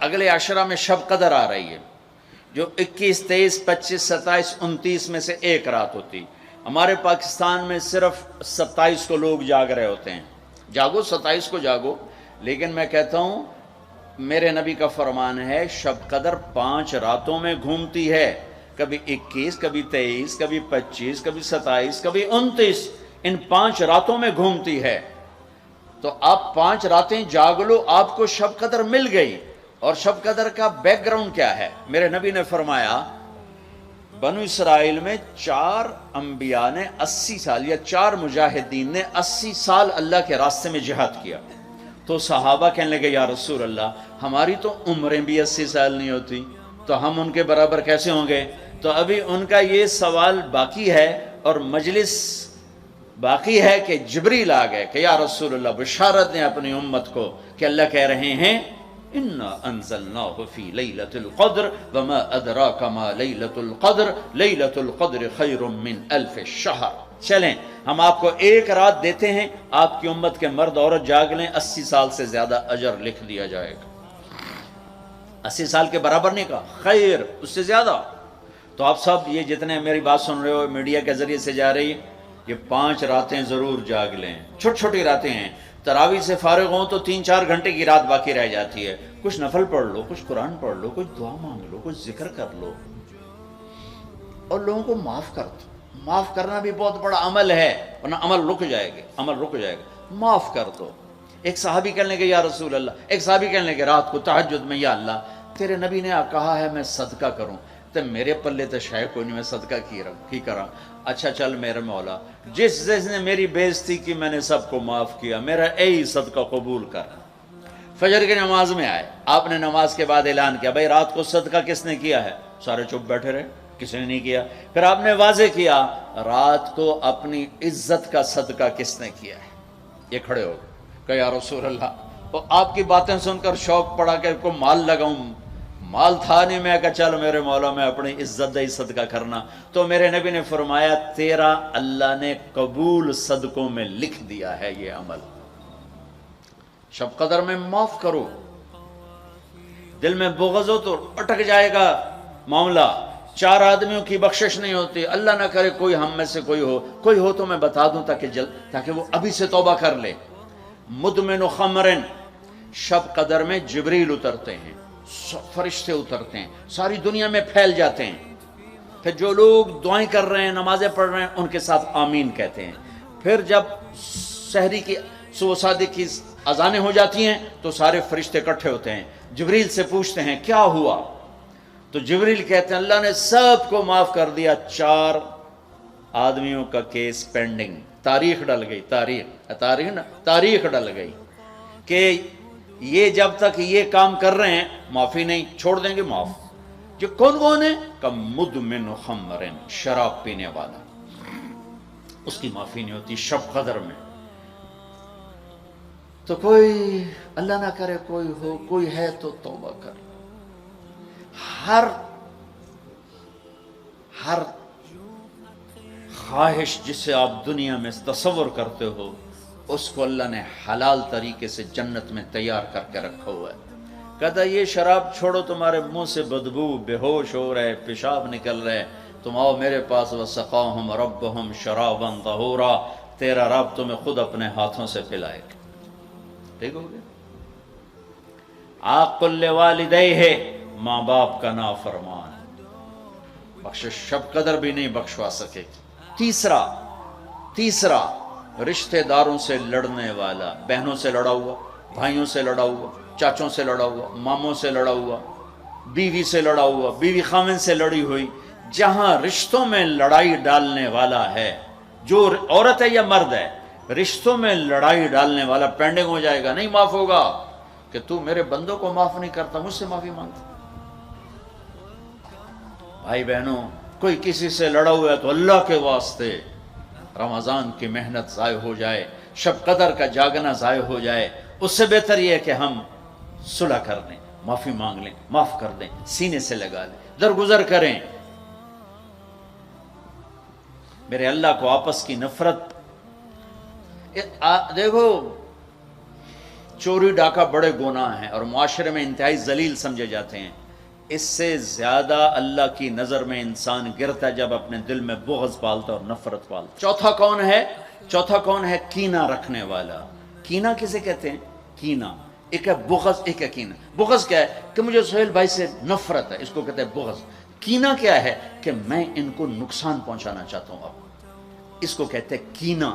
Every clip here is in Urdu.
اگلے عشرہ میں شب قدر آ رہی ہے، جو 21، 23، 25، 27، 29 میں سے ایک رات ہوتی۔ ہمارے پاکستان میں صرف 27 کو لوگ جاگ رہے ہوتے ہیں۔ جاگو، 27 کو جاگو، لیکن میں کہتا ہوں میرے نبی کا فرمان ہے شب قدر 5 راتوں میں گھومتی ہے، کبھی 21، کبھی 23، کبھی 25، کبھی 27، کبھی 29، ان 5 راتوں میں گھومتی ہے۔ تو آپ 5 راتیں جاگ لو، آپ کو شب قدر مل گئی۔ اور شب قدر کا بیک گراؤنڈ کیا ہے؟ میرے نبی نے فرمایا بنو اسرائیل میں 4 انبیاء نے 80 سال، یا 4 مجاہدین نے 80 سال اللہ کے راستے میں جہاد کیا۔ تو صحابہ کہنے لگے یا رسول اللہ، ہماری تو عمریں بھی 80 سال نہیں ہوتی، تو ہم ان کے برابر کیسے ہوں گے؟ تو ابھی ان کا یہ سوال باقی ہے اور مجلس باقی ہے کہ جبریل آ گئے کہ یا رسول اللہ بشارت دیں اپنی امت کو کہ اللہ کہہ رہے ہیں اِنَّا أَنزَلْنَاهُ فِي لَيْلَةِ الْقَدْرِ وَمَا أَدْرَاكَ مَا لَيْلَةُ الْقَدْرِ لَيْلَةُ الْقَدْرِ خَيْرٌ مِّنْ أَلْفِ الشَّهْرِ۔ چلیں ہم آپ کو ایک رات دیتے ہیں، آپ کی امت کے مرد عورت جاگ لیں، 80 سال سے زیادہ اجر لکھ دیا جائے گا۔ 80 سال کے برابر نہیں کہا، خیر اس سے زیادہ۔ تو آپ سب یہ جتنے میری بات سن رہے ہو میڈیا کے ذریعے سے جا رہی، یہ 5 راتیں ضرور جاگ لیں۔ چھوٹی چھوٹی راتیں ہیں، تراویح سے فارغ ہوں تو 3-4 گھنٹے کی رات باقی رہ جاتی ہے، کچھ نفل پڑھ لو، کچھ قرآن پڑھ لو، کچھ دعا مانگ لو، کچھ ذکر کر لو، اور لوگوں کو معاف کر دو۔ معاف کرنا بھی بہت بڑا عمل ہے، ورنہ عمل رک جائے گا، عمل رک جائے گا۔ معاف کر دو۔ ایک صحابی کہنے لگے یا رسول اللہ، ایک صحابی کہنے لگے رات کو تہجد میں یا اللہ تیرے نبی نے کہا ہے میں صدقہ کروں، تو میرے پلے تو شاید کوئی نہیں، میں صدقہ کی کرا۔ اچھا چل میرے مولا، جس نے میری بے عزتی کی میں نے سب کو معاف کیا، میرا اے صدقہ قبول کر۔ فجر کی نماز میں آئے، آپ نے نماز کے بعد اعلان کیا بھائی رات کو صدقہ کس نے کیا ہے؟ سارے چپ بیٹھے رہے، کسی نے نہیں کیا۔ پھر آپ نے واضح کیا رات کو اپنی عزت کا صدقہ کس نے کیا ہے؟ یہ کھڑے ہو گئے کہ یا رسول اللہ، تو آپ کی باتیں سن کر شوق پڑا کہ کو مال لگاؤں، مال تھا نہیں، میں کہا چل میرے مولا میں اپنی عزت دے صدقہ کرنا۔ تو میرے نبی نے فرمایا تیرا اللہ نے قبول صدقوں میں لکھ دیا ہے یہ عمل۔ شب قدر میں معاف کرو، دل میں بغض ہو تو اٹک جائے گا معاملہ۔ 4 آدمیوں کی بخشش نہیں ہوتی، اللہ نہ کرے کوئی ہم میں سے کوئی ہو تو میں بتا دوں تاکہ وہ ابھی سے توبہ کر لے۔ مدمن خمرن، شب قدر میں جبریل اترتے ہیں، فرشتے اترتے ہیں، ساری دنیا میں پھیل جاتے ہیں۔ پھر جو لوگ دعائیں کر رہے ہیں، نمازیں پڑھ رہے ہیں، ان کے ساتھ آمین کہتے ہیں۔ پھر جب سحری کی صبح صادق کی اذانیں ہو جاتی ہیں تو سارے فرشتے اکٹھے ہوتے ہیں، جبریل سے پوچھتے ہیں کیا ہوا؟ تو جبریل کہتے ہیں اللہ نے سب کو معاف کر دیا، 4 آدمیوں کا کیس پینڈنگ۔ تاریخ ڈل گئی، تاریخ ڈل گئی کہ یہ جب تک یہ کام کر رہے ہیں معافی نہیں، چھوڑ دیں گے معاف۔ جو کون ہے کہ مدمن خمرن، شراب پینے والا، اس کی معافی نہیں ہوتی شب قدر میں۔ تو کوئی اللہ نہ کرے کوئی ہے تو توبہ کر۔ ہر خواہش جسے آپ دنیا میں تصور کرتے ہو اس کو اللہ نے حلال طریقے سے جنت میں تیار کر کے رکھا ہوا ہے۔ کہتا یہ شراب چھوڑو، تمہارے منہ سے بدبو، بے ہوش ہو رہے، پیشاب نکل رہے، تم آؤ میرے پاس، وسقاہم ربہم شرابا طہورا، تیرا رب تمہیں خود اپنے ہاتھوں سے پلائے گا۔ ٹھیک ہو گیا؟ عاق لوالدیہ، ماں باپ کا نافرمان، بخشش شب قدر بھی نہیں بخشوا سکے گی۔ تیسرا رشتہ داروں سے لڑنے والا، بہنوں سے لڑا ہوا، بھائیوں سے لڑا ہوا، چاچوں سے لڑا ہوا، ماموں سے لڑا ہوا، بیوی سے لڑا ہوا، بیوی خامن سے لڑی ہوئی، جہاں رشتوں میں لڑائی ڈالنے والا ہے، جو عورت ہے یا مرد ہے، رشتوں میں لڑائی ڈالنے والا پینڈنگ ہو جائے گا، نہیں معاف ہوگا کہ تو میرے بندوں کو معاف نہیں کرتا، مجھ سے معافی مانگتا۔ بھائی بہنوں، کوئی کسی سے لڑا ہوا ہے تو اللہ کے واسطے رمضان کی محنت ضائع ہو جائے، شب قدر کا جاگنا ضائع ہو جائے، اس سے بہتر یہ ہے کہ ہم صلح کر لیں، معافی مانگ لیں، معاف کر دیں، سینے سے لگا لیں، درگزر کریں۔ میرے اللہ کو آپس کی نفرت، دیکھو چوری ڈاکہ بڑے گناہ ہیں اور معاشرے میں انتہائی ذلیل سمجھے جاتے ہیں. اس سے زیادہ اللہ کی نظر میں انسان گرتا ہے جب اپنے دل میں بغض پالتا اور نفرت پالتا. چوتھا کون ہے؟ کینہ رکھنے والا. کینہ کسے کہتے ہیں؟ کینہ ایک ہے بغض، ایک ہے کینہ. بغض کیا ہے؟ کہ مجھے سہیل بھائی سے نفرت ہے، اس کو کہتے ہیں بغض. کینہ کیا ہے؟ کہ میں ان کو نقصان پہنچانا چاہتا ہوں، اب اس کو کہتے ہیں کینہ.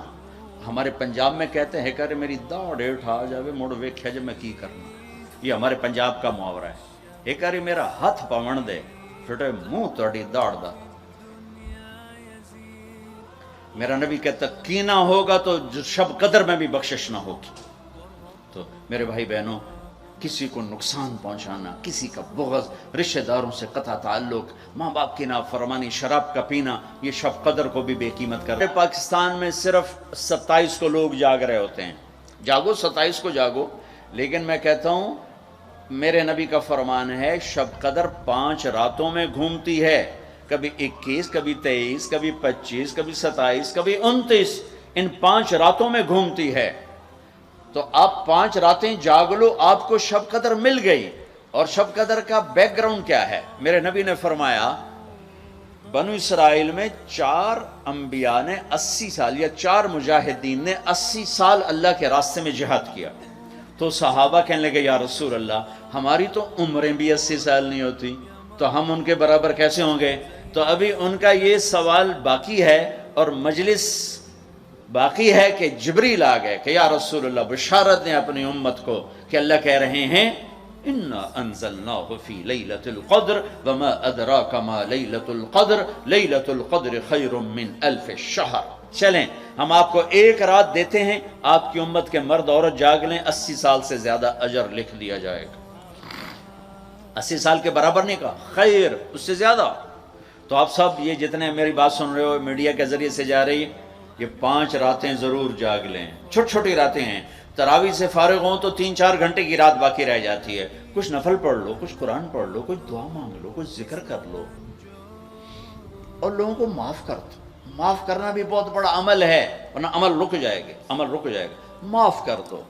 ہمارے پنجاب میں کہتے ہیں کہ میری داڑھ ہیٹھ آ جاوے مڑ ویکھیا جے میں کی کرنا. یہ ہمارے پنجاب کا محاورہ ہے. ایک اری میرا ہاتھ پاون دے پھٹے منہ تہاڈی داڑھ دا. میرا نبی کہتا کینہ ہوگا تو شب قدر میں بھی بخشش نہ ہوگی. تو میرے بھائی بہنوں، کسی کو نقصان پہنچانا، کسی کا بغض، رشتہ داروں سے قطع تعلق، ماں باپ کی نافرمانی، شراب کا پینا، یہ شب قدر کو بھی بے قیمت کر رہے. پاکستان میں صرف 27 کو لوگ جاگ رہے ہوتے ہیں. جاگو 27 کو جاگو، لیکن میں کہتا ہوں میرے نبی کا فرمان ہے شب قدر 5 راتوں میں گھومتی ہے. کبھی 21، کبھی 23، کبھی 25، کبھی 27، کبھی 29. ان 5 راتوں میں گھومتی ہے. تو آپ 5 راتیں جاگ لو، آپ کو شب قدر مل گئی. اور شب قدر کا بیک گراؤنڈ کیا ہے؟ میرے نبی نے فرمایا بنو اسرائیل میں 4 انبیاء نے 80 سال یا 4 مجاہدین نے 80 سال اللہ کے راستے میں جہاد کیا. تو صحابہ کہنے لگے یا رسول اللہ ہماری تو عمریں بھی 80 سال نہیں ہوتی، تو ہم ان کے برابر کیسے ہوں گے؟ تو ابھی ان کا یہ سوال باقی ہے اور مجلس باقی ہے کہ جبریل آ گئے کہ یا رسول اللہ بشارت دیں اپنی امت کو کہ اللہ کہہ رہے ہیں اِنَّا أَنزَلْنَاهُ فِي لَيْلَةِ الْقَدْرِ وَمَا أَدْرَاكَ مَا لَيْلَةُ الْقَدْرِ لَيْلَةُ الْقَدْرِ خَيْرٌ مِّنْ أَلْفِ الشَّهْرِ. چلیں ہم آپ کو ایک رات دیتے ہیں، آپ کی امت کے مرد عورت جاگ لیں، 80 سال سے زیادہ اجر لکھ دیا جائے گا. 80 سال کے برابر نہیں کہا، خیر اس سے زیادہ. تو آپ سب یہ جتنے میری بات سن رہے ہو میڈیا کے ذریعے سے جا رہی، یہ 5 راتیں ضرور جاگ لیں. چھوٹی چھوٹی راتیں ہیں. تراویح سے فارغ ہوں تو 3-4 گھنٹے کی رات باقی رہ جاتی ہے. کچھ نفل پڑھ لو، کچھ قرآن پڑھ لو، کچھ دعا مانگ لو، کچھ ذکر کر لو اور لوگوں کو معاف کر دو. معاف کرنا بھی بہت بڑا عمل ہے، ورنہ عمل رک جائے گا. معاف کر دو.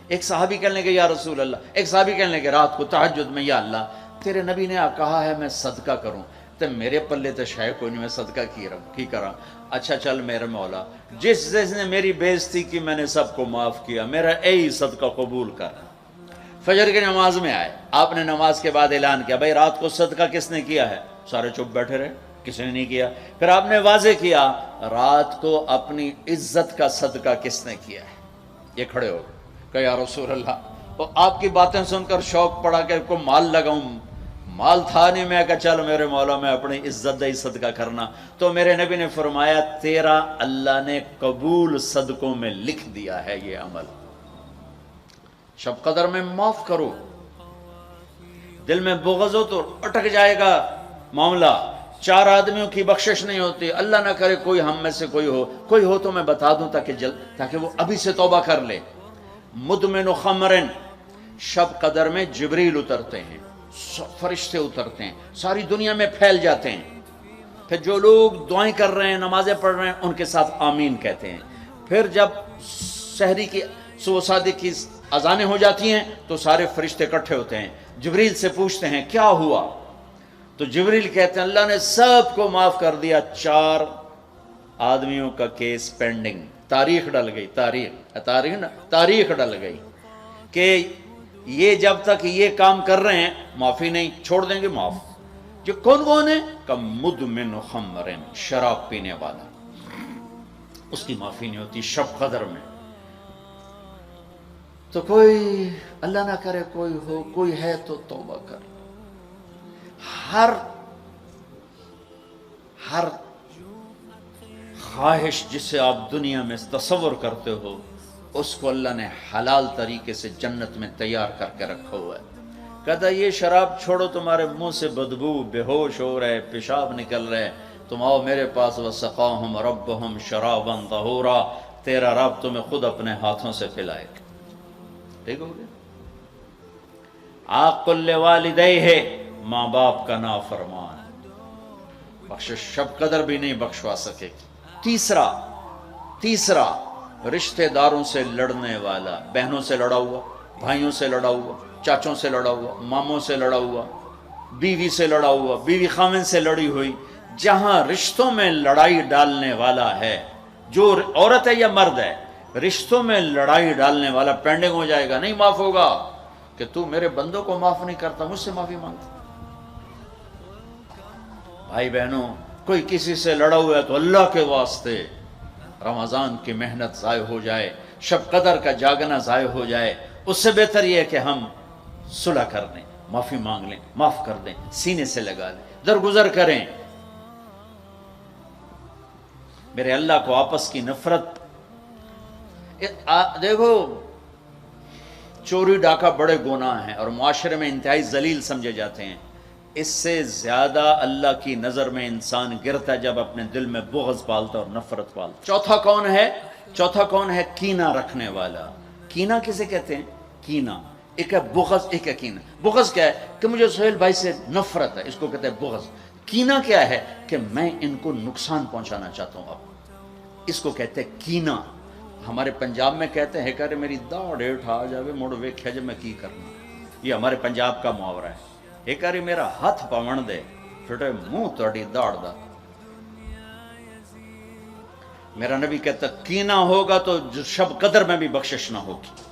ایک صحابی کہنے لگے یا رسول اللہ، ایک صحابی کہنے لگے رات کو تہجد میں یا اللہ تیرے نبی نے کہا ہے میں صدقہ کروں، تو میرے پلے تو شے کوئی نہیں، میں صدقہ کی کرا. اچھا چل میرے مولا، جس نے میری بے عزتی کی میں نے سب کو معاف کیا، میرا یہی صدقہ قبول کر. فجر کی نماز میں آئے، آپ نے نماز کے بعد اعلان کیا بھائی رات کو صدقہ کس نے کیا ہے؟ سارے چپ بیٹھے رہے، کسی نے نہیں کیا. پھر آپ نے واضح کیا رات کو اپنی عزت کا صدقہ کس نے کیا ہے؟ یہ کھڑے ہو کہ یا رسول اللہ. اور آپ کی باتیں سن کر شوق پڑا کہ کو مال لگاؤں. مال تھا نہیں، میں کہا چل میرے مولا میں اپنی عزت دہی صدقہ کرنا. تو میرے نبی نے فرمایا تیرا اللہ نے قبول صدقوں میں لکھ دیا ہے یہ عمل. شب قدر میں معاف کرو. دل میں بغض ہو تو اٹک جائے گا معاملہ. 4 آدمیوں کی بخشش نہیں ہوتی. اللہ نہ کرے کوئی ہم میں سے کوئی ہو تو میں بتا دوں تاکہ وہ ابھی سے توبہ کر لے. مدمن خمرن، شب قدر میں جبریل اترتے ہیں، فرشتے اترتے ہیں، ساری دنیا میں پھیل جاتے ہیں. پھر جو لوگ دعائیں کر رہے ہیں، نمازیں پڑھ رہے ہیں، ان کے ساتھ آمین کہتے ہیں. پھر جب سحری کی صبح صادق کی اذانیں ہو جاتی ہیں تو سارے فرشتے اکٹھے ہوتے ہیں. جبریل سے پوچھتے ہیں کیا ہوا؟ تو جبریل کہتے ہیں اللہ نے سب کو معاف کر دیا، 4 آدمیوں کا کیس پینڈنگ. تاریخ ڈل گئی، تاریخ ڈل گئی کہ یہ جب تک یہ کام کر رہے ہیں معافی نہیں، چھوڑ دیں گے معاف. جو کون ہے؟ کہ مدمن خمرن، شراب پینے والا، اس کی معافی نہیں ہوتی شب قدر میں. تو کوئی اللہ نہ کرے کوئی ہے تو توبہ کر. ہر خواہش جسے آپ دنیا میں تصور کرتے ہو اس کو اللہ نے حلال طریقے سے جنت میں تیار کر کے رکھا ہوا ہے. کہتا یہ شراب چھوڑو، تمہارے منہ سے بدبو، بے ہوش ہو رہے، پیشاب نکل رہے، تم آؤ میرے پاس. وسقاہم ربہم شرابا طہورا، تیرا رب تمہیں خود اپنے ہاتھوں سے پلائے. ٹھیک ہو گیا. عاق لوالدیہ، ماں باپ کا نافرمان، بخشش شب قدر بھی نہیں بخشوا سکے. تیسرا رشتہ داروں سے لڑنے والا، بہنوں سے لڑا ہوا، بھائیوں سے لڑا ہوا، چاچوں سے لڑا ہوا، ماموں سے لڑا ہوا، بیوی سے لڑا ہوا، بیوی خاوند سے لڑی ہوئی، جہاں رشتوں میں لڑائی ڈالنے والا ہے، جو عورت ہے یا مرد ہے، رشتوں میں لڑائی ڈالنے والا پینڈنگ ہو جائے گا، نہیں معاف ہوگا کہ تو میرے بندوں کو معاف نہیں کرتا، مجھ سے معافی مانگتا۔ بھائی بہنوں، کوئی کسی سے لڑا ہوا ہے تو اللہ کے واسطے رمضان کی محنت ضائع ہو جائے، شب قدر کا جاگنا ضائع ہو جائے، اس سے بہتر یہ ہے کہ ہم صلح کر دیں، معافی مانگ لیں، معاف کر دیں، سینے سے لگا لیں، درگزر کریں۔ میرے اللہ کو آپس کی نفرت، دیکھو چوری ڈاکہ بڑے گناہ ہیں اور معاشرے میں انتہائی ذلیل سمجھے جاتے ہیں، اس سے زیادہ اللہ کی نظر میں انسان گرتا ہے جب اپنے دل میں بغض پالتا اور نفرت پالتا۔ چوتھا کون ہے؟ کینہ رکھنے والا۔ کینہ کسے کہتے ہیں؟ کینہ ایک ہے بغض، ایک ہے کینہ۔ بغض کیا ہے؟ کہ مجھے سہیل بھائی سے نفرت ہے، اس کو کہتے ہیں بغض۔ کینہ کیا ہے؟ کہ میں ان کو نقصان پہنچانا چاہتا ہوں، اب اس کو کہتے ہیں کینہ۔ ہمارے پنجاب میں کہتے ہیں کہ میری داڑھ ہیٹھ آ جاوے مڑ ویکھیا جے میں کی کرنا، یہ ہمارے پنجاب کا محاورہ ہے۔ ایک باری میرا ہاتھ پاون دے پھٹے منہ تہاڈی داڑھ دا۔ میرا نبی کہتا کینہ ہوگا تو شب قدر میں بھی بخشش نہ ہوگی۔